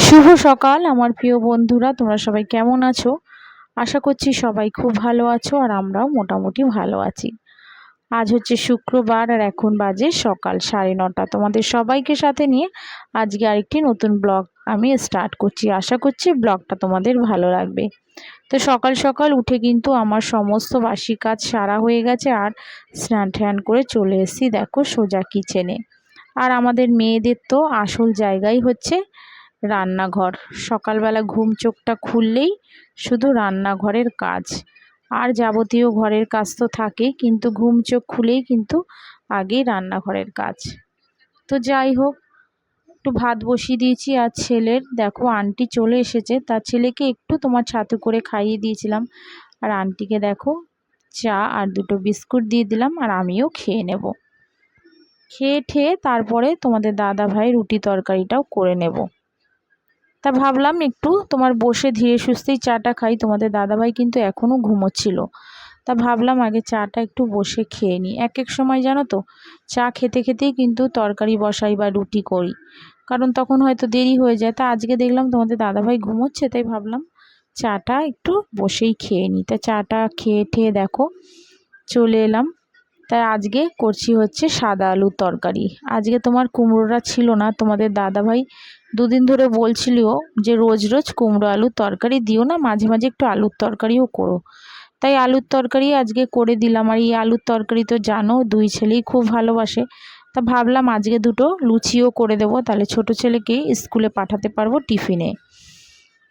শুভ সকাল আমার প্রিয় বন্ধুরা, তোমরা সবাই কেমন আছো? আশা করছি সবাই খুব ভালো আছো আর আমরাও মোটামুটি ভালো আছি। আজ হচ্ছে শুক্রবার আর এখন বাজে সকাল 9:30। তোমাদের সবাইকে সাথে নিয়ে আজকে আরেকটি নতুন ব্লগ আমি স্টার্ট করছি। আশা করছি ব্লগটা তোমাদের ভালো লাগবে। তো সকাল সকাল উঠে কিন্তু আমার সমস্ত বাসি কাজ সারা হয়ে গেছে আর স্নান টান করে চলে এসেছি দেখো সোজা কিচেনে। আর আমাদের মেয়েদের তো আসল জায়গাই হচ্ছে রান্নাঘর। সকালবেলা ঘুম চোখটা খুললেই শুধু রান্নাঘরের কাজ, আর যাবতীয় ঘরের কাজ তো থাকেই, কিন্তু ঘুম চোখ খুলেই কিন্তু আগেই রান্নাঘরের কাজ। তো যাই হোক, একটু ভাত বসিয়ে দিয়েছি। আর ছেলের দেখো আন্টি চলে এসেছে, তার ছেলেকে একটু তোমার ছাতু করে খাইয়ে দিয়েছিলাম, আর আন্টিকে দেখো চা আর দুটো বিস্কুট দিয়ে দিলাম, আর আমিও খেয়ে নেব। খেয়ে ঠেয়ে তারপরে তোমাদের দাদা ভাই রুটি তরকারিটাও করে নেব। তা ভাবলাম একটু তোমার বসে ধীরে সুস্থেই চাটা খাই। তোমাদের দাদাভাই কিন্তু এখনও ঘুমোচ্ছিল, তা ভাবলাম আগে চাটা একটু বসে খেয়ে নিই। এক এক সময় জানো তো চা খেতে খেতেই কিন্তু তরকারি বসাই বা রুটি করি, কারণ তখন হয়তো দেরি হয়ে যায়। তা আজকে দেখলাম তোমাদের দাদাভাই ঘুমোচ্ছে, তাই ভাবলাম চাটা একটু বসেই খেয়ে নিই। তা চাটা খেয়ে ঠেয়ে দেখো চলে এলাম। তাই আজকে করছি হচ্ছে সাদা আলুর তরকারি। আজকে তোমার কুমড়োটা ছিল না, তোমাদের দাদাভাই দুদিন ধরে বলছিল যে রোজ রোজ কুমড়ো আলুর তরকারি দিও না, মাঝে মাঝে একটু আলুর তরকারিও করো। তাই আলুর তরকারি আজকে করে দিলাম। আর এই আলুর তরকারি তো জানো দুই ছেলেই খুব ভালোবাসে, তা ভাবলাম আজকে দুটো লুচিও করে দেবো, তাহলে ছোট ছেলেকে স্কুলে পাঠাতে পারবো টিফিনে।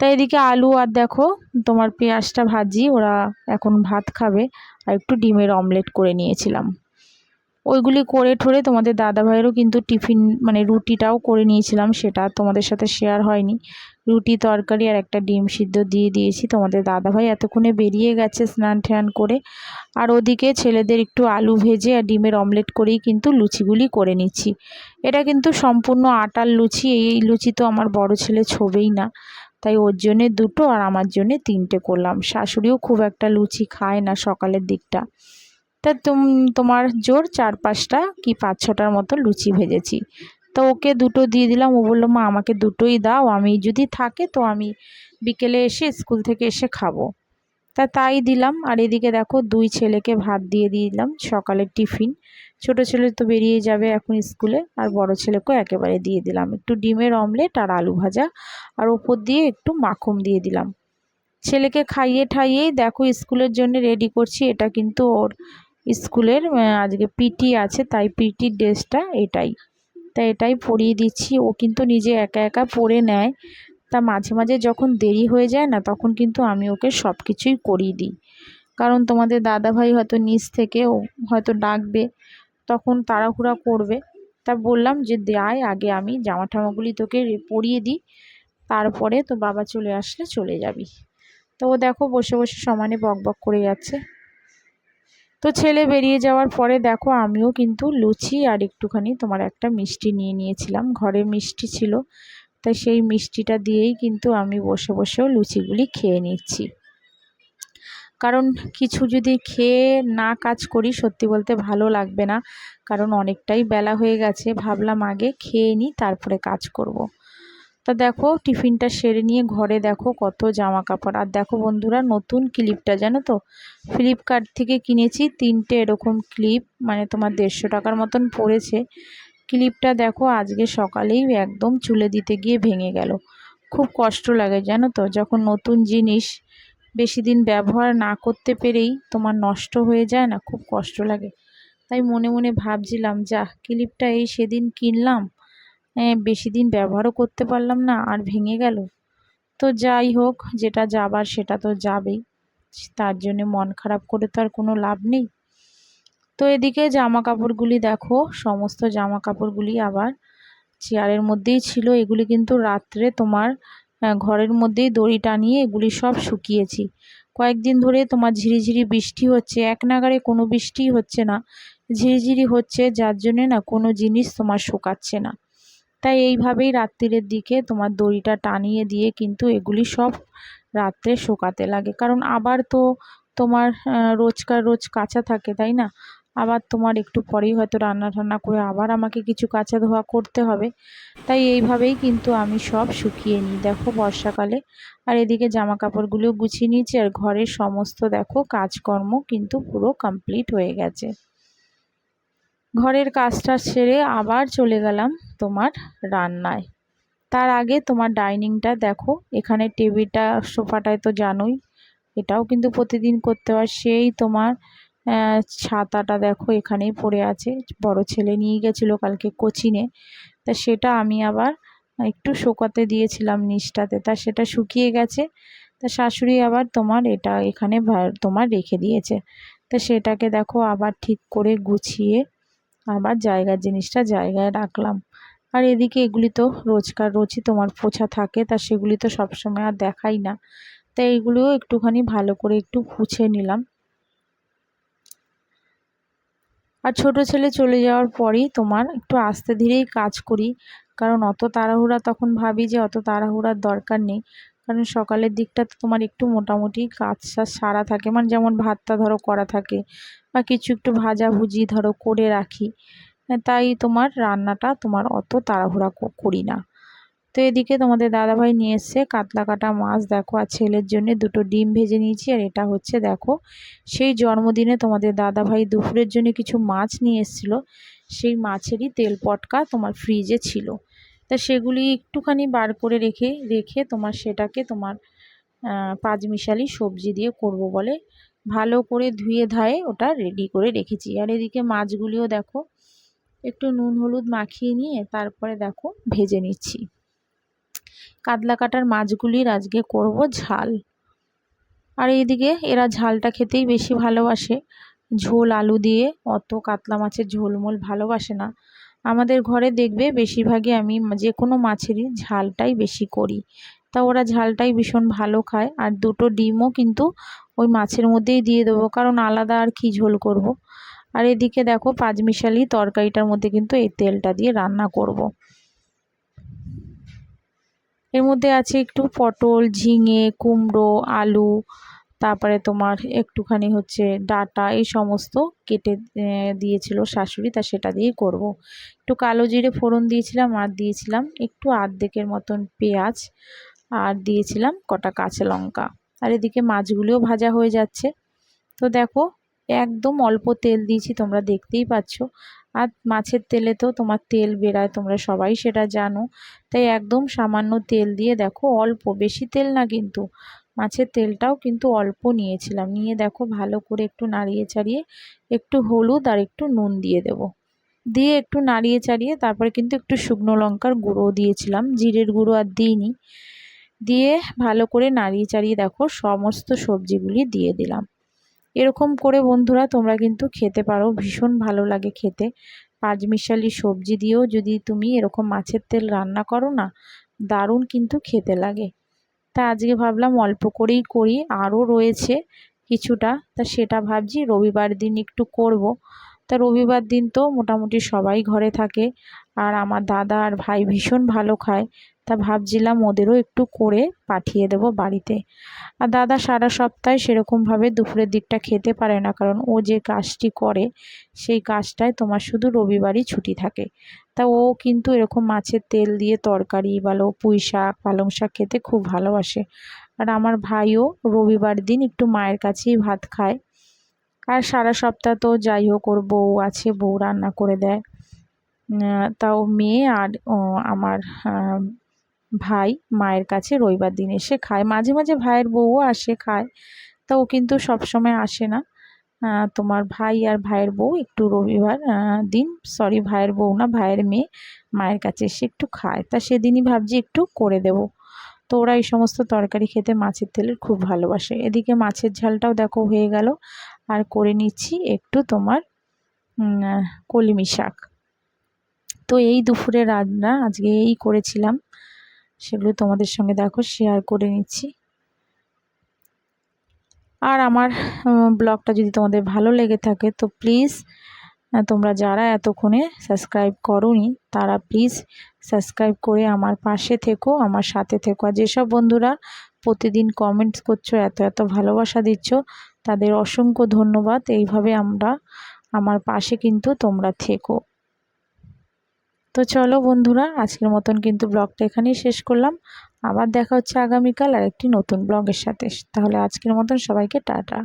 তাই এদিকে আলু আর দেখো তোমার পেঁয়াজটা ভাজি, ওরা এখন ভাত খাবে। আর একটু ডিমের অমলেট করে নিয়েছিলাম। ওইগুলি করে ঠোরে তোমাদের দাদাভাইয়েরও কিন্তু টিফিন মানে রুটিটাও করে নিয়েছিলাম, সেটা তোমাদের সাথে শেয়ার হয়নি। রুটি তরকারি আর একটা ডিম সিদ্ধ দিয়ে দিয়েছি। তোমাদের দাদাভাই এতক্ষণে বেরিয়ে গেছে স্নান টান করে। আর ওদিকে ছেলেদের একটু আলু ভেজে আর ডিমের অমলেট করেই কিন্তু লুচিগুলি করে নিচ্ছি। এটা কিন্তু সম্পূর্ণ আটার লুচি। এই লুচি তো আমার বড় ছেলে ছোবেই না, তাই ওর জন্যে দুটো আর আমার জন্যে তিনটে করলাম। শাশুড়িও খুব একটা লুচি খায় না সকালের দিকটা, তা তোমার জোর 4-5টা কি 5-6টার মতো লুচি ভেজেছি। তো ওকে দুটো দিয়ে দিলাম। ও বললো মা আমাকে দুটোই দাও, আমি যদি থাকে তো আমি বিকেলে এসে স্কুল থেকে এসে খাবো। তাই দিলাম। আর এদিকে দেখো দুই ছেলেকে ভাত দিয়ে দিলাম সকালের টিফিন। ছোট ছেলে তো বেরিয়ে যাবে এখন স্কুলে, আর বড় ছেলেকেও একেবারে দিয়ে দিলাম একটু ডিমের অমলেট আর আলু ভাজা, আর ওপর দিয়ে একটু মাখন দিয়ে দিলাম। ছেলেকে খাইয়ে ঠাইয়েই দেখো স্কুলের জন্য রেডি করছি। এটা কিন্তু ওর স্কুলের আজকে পিটি আছে, তাই পিটির ড্রেসটা এটাই, তাই এটাই পরিয়ে দিচ্ছি। ও কিন্তু নিজে একা একা পরে নেয়, তা মাঝে মাঝে যখন দেরি হয়ে যায় না তখন কিন্তু আমি ওকে সব কিছুই করিয়ে দিই। কারণ তোমাদের দাদাভাই হয়তো নিচ থেকে হয়তো ডাকবে, তখন তাড়াহুড়া করবে। তা বললাম যে দেয় আগে আমি জামা টামাগুলি তোকে পরিয়ে দিই, তারপরে তো বাবা চলে আসলে চলে যাবি। তো ও দেখো বসে বসে সমানে বক বক করে যাচ্ছে। তো ছেলে বেরিয়ে যাওয়ার পরে দেখো আমিও কিন্তু লুচি আর একটুখানি তোমার একটা মিষ্টি নিয়ে নিয়েছিলাম, ঘরে মিষ্টি ছিল, তাই সেই মিষ্টিটা দিয়েই কিন্তু আমি বসে বসেও লুচিগুলি খেয়ে নিচ্ছি। কারণ কিছু যদি খেয়ে না কাজ করি সত্যি বলতে ভালো লাগবে না, কারণ অনেকটাই বেলা হয়ে গেছে। ভাবলাম আগে খেয়ে নিই তারপরে কাজ করব। তা দেখো টিফিনটা সেরে নিয়ে ঘরে দেখো কত জামা কাপড়। আর দেখো বন্ধুরা নতুন ক্লিপটা জানো তো ফ্লিপকার্ট থেকে কিনেছি, 3টে এরকম ক্লিপ, মানে তোমার 150 টাকার মতন পড়েছে। ক্লিপটা দেখো আজকে সকালেই একদম চুলে দিতে গিয়ে ভেঙে গেল। খুব কষ্ট লাগে জানো তো, যখন নতুন জিনিস বেশি দিন ব্যবহার না করতে পেরেই তোমার নষ্ট হয়ে যায় না, খুব কষ্ট লাগে। তাই মনে মনে ভাবছিলাম যা ক্লিপটা এই সেদিন কিনলাম, বেশি দিন ব্যবহারও করতে পারলাম না আর ভেঙে গেল। তো যাই হোক, যেটা যাবার সেটা তো যাবেই, তার জন্য মন খারাপ করে তো আর কোনো লাভ নেই। তো এদিকে জামা কাপড়গুলি দেখো সমস্ত জামা কাপড়গুলি আবার চেয়ারের মধ্যেই ছিল। এগুলি কিন্তু রাত্রে তোমার ঘরের মধ্যেই দড়ি টানিয়ে এগুলি সব শুকিয়েছি। কয়েকদিন ধরে তোমার ঝিরিঝিরি বৃষ্টি হচ্ছে, এক নাগাড়ে কোনো বৃষ্টিই হচ্ছে না, ঝিরিঝিরি হচ্ছে, যার জন্যে না কোনো জিনিস তোমার শুকাচ্ছে না। তাই এইভাবেই রাত্রিরের দিকে তোমার দড়িটা টানিয়ে দিয়ে কিন্তু এগুলি সব রাত্রে শুকাতে লাগে, কারণ আবার তো তোমার রোজকার রোজ কাচা থাকে তাই না। আবার তোমার একটু পরেই হয়তো রান্না টান্না করে আবার আমাকে কিছু কাচা ধোয়া করতে হবে। তাই এইভাবেই কিন্তু আমি সব শুকিয়ে নিই দেখো বর্ষাকালে। আর এদিকে জামা কাপড়গুলো গুছিয়ে নিয়েছি, আর ঘরের সমস্ত দেখো কাজকর্ম কিন্তু পুরো কমপ্লিট হয়ে গেছে। ঘরের কাজটা সেরে আবার চলে গেলাম তোমার রান্নায়। তার আগে তোমার ডাইনিংটা দেখো, এখানে টেবিলটা সোফাটায় তো জানোই, এটাও কিন্তু প্রতিদিন করতে হয়। সেই তোমার ছাতাটা দেখো এখানেই পড়ে আছে, বড় ছেলে নিয়ে গেছিলো কালকে কোচিনে, তা সেটা আমি আবার একটু শুকাতে দিয়েছিলাম নিচটাতে, তা সেটা শুকিয়ে গেছে। তা শাশুড়ি আবার তোমার এটা এখানে তোমার রেখে দিয়েছে, তা সেটাকে দেখো আবার ঠিক করে গুছিয়ে আবার জিনিসটা জায়গায় রাখলাম। আর এদিকে এগুলি তো রোজকার রোজই তোমার পোছা থাকে, তা সেগুলি তো সবসময় আর দেখাই না, তাই এগুলিও একটুখানি ভালো করে একটু পুছে নিলাম। আর ছোট ছেলে চলে যাওয়ার পরেই তোমার একটু আস্তে ধীরেই কাজ করি, কারণ অত তাড়াহুড়া, তখন ভাবি যে অত তাড়াহুড়ার দরকার নেই, কারণ সকালের দিকটা তো তোমার একটু মোটামুটি কাজটা সারা থাকে, মানে যেমন ভাতটা ধরো করা থাকে বা কিছু একটু ভাজাভুজি ধরো করে রাখি, তাই তোমার রান্নাটা তোমার অত তাড়াহুড়া করি না। তো এদিকে তোমাদের দাদাভাই নিয়ে এসছে কাতলা কাটা মাছ দেখো, আর ছেলের জন্য দুটো ডিম ভেজে নিয়েছি। আর এটা হচ্ছে দেখো সেই জন্মদিনে তোমাদের দাদাভাই দুপুরের জন্য কিছু মাছ নিয়ে এসেছিলো, সেই মাছেরই তেল পটকা তোমার ফ্রিজে ছিল, তা সেগুলি একটুখানি বার করে রেখে রেখে তোমার সেটাকে তোমার পাঁচমিশালি সবজি দিয়ে করব বলে ভালো করে ধুয়ে ধায়ে ওটা রেডি করে রেখেছি। আর এদিকে মাছগুলিও দেখো একটু নুন হলুদ মাখিয়ে নিয়ে তারপরে দেখো ভেজে নিচ্ছি। কাতলা কাটার মাছগুলির আজকে করব ঝাল। আর এইদিকে এরা ঝালটা খেতেই বেশি ভালোবাসে, ঝোল আলু দিয়ে, অত কাতলা মাছের ঝোলমোল ভালোবাসে না। আমাদের ঘরে দেখবে বেশিরভাগই আমি যে কোনো মাছেরই ঝালটাই বেশি করি, তা ওরা ঝালটাই ভীষণ ভালো খায়। আর দুটো ডিমও কিন্তু ওই মাছের মধ্যেই দিয়ে দেবো, কারণ আলাদা আর কি ঝোল করব। আর এদিকে দেখো পাঁচমিশালি তরকারিটার মধ্যে কিন্তু এই তেলটা দিয়ে রান্না করব। এর মধ্যে আছে একটু পটল, ঝিঙে, কুমড়ো, আলু, তারপরে তোমার একটুখানি হচ্ছে ডাঁটা, এই সমস্ত কেটে দিয়েছিল শাশুড়ি, তা সেটা দিয়েই করব। একটু কালো জিরে ফোড়ন দিয়েছিলাম, আর দিয়েছিলাম একটু আর্ধেকের মতন পেঁয়াজ, আর দিয়েছিলাম কটা কাঁচা লঙ্কা। আর এদিকে মাছগুলিও ভাজা হয়ে যাচ্ছে। তো দেখো একদম অল্প তেল দিয়েছি, তোমরা দেখতেই পাচ্ছ। আর মাছের তেলে তো তোমার তেল বেরায়, তোমরা সবাই সেটা জানো, তাই একদম সামান্য তেল দিয়ে দেখো, অল্প, বেশি তেল না কিন্তু, মাছের তেলটাও কিন্তু অল্প নিয়েছিলাম, নিয়ে দেখো ভালো করে একটু নাড়িয়ে চাড়িয়ে একটু হলুদ আর একটু নুন দিয়ে দেব, দিয়ে একটু নাড়িয়ে চাড়িয়ে তারপরে কিন্তু একটু শুকনো লঙ্কার গুঁড়ো দিয়েছিলাম, জিরের গুঁড়ো আর দিইনি, দিয়ে ভালো করে নাড়িয়ে চাড়িয়ে দেখো সমস্ত সবজিগুলি দিয়ে দিলাম। এরকম করে বন্ধুরা তোমরা কিন্তু খেতে পারো, ভীষণ ভালো লাগে খেতে। পাঁচমিশালি সবজি দিয়েও যদি তুমি এরকম মাছের তেল রান্না করো না, দারুণ কিন্তু খেতে লাগে। তা আজকে ভাবলাম অল্প করেই করি, আরও রয়েছে কিছুটা, তা সেটা ভাবছি রবিবার দিন একটু করব। তা রবিবার দিন তো মোটামুটি সবাই ঘরে থাকে, আর আমার দাদা আর ভাই ভীষণ ভালো খায়, তা ভাবছিলাম ওদেরও একটু করে পাঠিয়ে দেব বাড়িতে। আর দাদা সারা সপ্তাহে সেরকমভাবে দুপুরের দিকটা খেতে পারে না, কারণ ও যে কাজটি করে সেই কাজটায় তোমার শুধু রবিবারই ছুটি থাকে। তা ও কিন্তু এরকম মাছের তেল দিয়ে তরকারি বলো, পুঁই শাক, পালং শাক খেতে খুব ভালোবাসে। আর আমার ভাইও রবিবার দিন একটু মায়ের কাছেই ভাত খায়। আর সারা সপ্তাহ তো যাই হোক ওর বউ আছে, বউ রান্না করে দেয়। তাও মেয়ে আর আমার ভাই মায়ের কাছে রবিবার দিন এসে খায়, মাঝে মাঝে ভাইয়ের বউও আসে খায়, তা ও কিন্তু সবসময় আসে না। তোমার ভাই আর ভাইয়ের বউ একটু রবিবার দিন, সরি ভাইয়ের বউ না, ভাইয়ের মেয়ে মায়ের কাছে এসে একটু খায়, তা সেদিনই ভাবছি একটু করে দেব। তো ওরা এই সমস্ত তরকারি খেতে মাছের তেলের খুব ভালোবাসে। এদিকে মাছের ঝালটাও দেখো হয়ে গেল, আর করে নিচ্ছি একটু তোমার কলমি শাক। তো এই দুপুরে রান্না আজকে এই করেছিলাম, সেগুলো তোমাদের সঙ্গে দেখো শেয়ার করে নিচ্ছি। আর আমার ব্লগটা যদি তোমাদের ভালো লেগে থাকে তো প্লিজ তোমরা যারা এতক্ষণে সাবস্ক্রাইব করোনি তারা প্লিজ সাবস্ক্রাইব করে আমার পাশে থেকো, আমার সাথে থেকো। আর যেসব বন্ধুরা প্রতিদিন কমেন্টস করছো, এত এত ভালোবাসা দিচ্ছ, তাদের অসংখ্য ধন্যবাদ। এইভাবে আমরা আমার পাশে কিন্তু তোমরা থেকো। তো চলো বন্ধুরা, আজকের মতন কিন্তু ব্লগটা এখানেই শেষ করলাম। আবার দেখা হচ্ছে আগামীকাল আর একটি নতুন ব্লগের সাথে। তাহলে আজকের মতন সবাইকে টাটা।